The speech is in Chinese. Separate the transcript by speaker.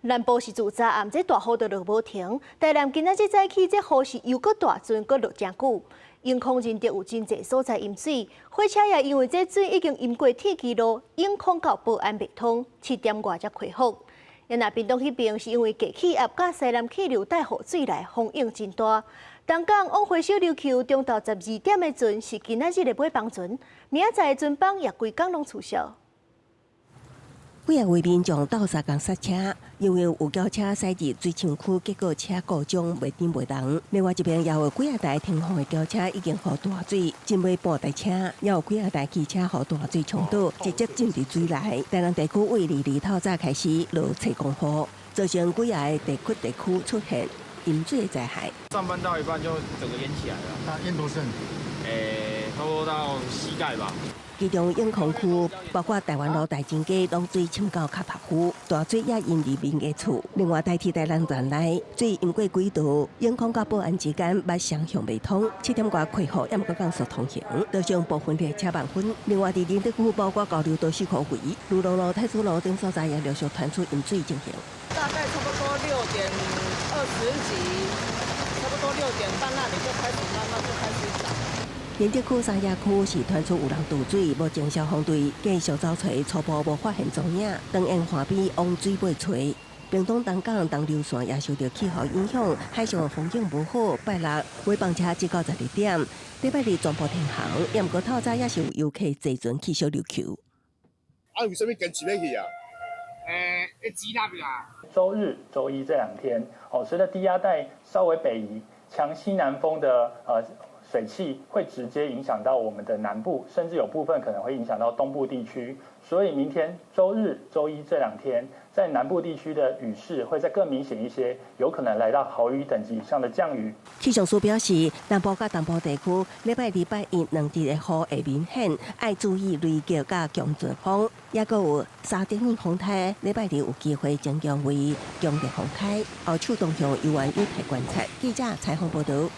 Speaker 1: 南部是自早暗這大雨就落無停，台南今仔日早起這雨勢又閣大陣，閣落真久，永康認得有真濟所在淹水，火車也因為這水已經淹過鐵軌路，永康到保安未通，7點外才恢復。因那屏東迄邊是因為低氣壓甲西南氣流帶雨水來，風影真大。東港往回收琉球中晝12點的陣是今仔日的尾班陣，明仔載的陣班也規工攏取消。
Speaker 2: 幾個位民眾鬥相共剎車，因為有轎車駛入水廠區，結果車故障袂頂袂動。另外一邊也有幾台停放的轎車已經予大水，浸尾半台車，也有幾台汽車予大水沖倒，直接進入水內。台南地區為22透早開始落7公雨，造成幾個地區出現淹水的災害。
Speaker 3: 上班到一半就整個淹起來了。
Speaker 4: 那淹多深？
Speaker 3: 差不多到膝蓋吧。
Speaker 2: 其中永康區包括台灣路、大金街，攏水浸到腳拍區，大水也淹入民家厝。另外，台鐵台南段內水淹過幾度，永康到保安之間捌雙向未通，7點外開放，也毋過降速通行，造成部分列車慢分。另外，伫仁德區包括高流都市口圍、魯龍路、太子路等所在也陸續傳出淹水情形。
Speaker 5: 大概差不多6:20幾，差不多6點半那裡就開始慢慢就開始漲。仁德
Speaker 2: 區三亞區是傳出有人倒水，目前消防隊繼續找找，初步無發現蹤影。當沿河邊往水尾找。屏東東港東流線也受到氣候影響，海上的風景無好。拜六尾班車至到12點，禮拜日全部停航。也毋過透早也是有遊客坐船去小琉球。
Speaker 6: 為什麼堅持要去啊？
Speaker 7: 會擠那邊啊。
Speaker 8: 週日、週一這兩天，隨着低壓帶稍微北移，強西南風的水汽會直接影響到我們的南部，甚至有部分可能會影響到東部地區。所以明天週日、週一這兩天，在南部地區的雨勢會再更明顯一些，有可能來到豪雨等級以上的降雨。
Speaker 2: 氣象署表示，南部甲東部地區禮拜日、禮拜一兩日的雨會明顯，要注意雷擊甲強陣風，也閣有沙丁魚風台。禮拜日有機會增強為強烈風台。後手動向由灣雨台觀察記者採訪報道。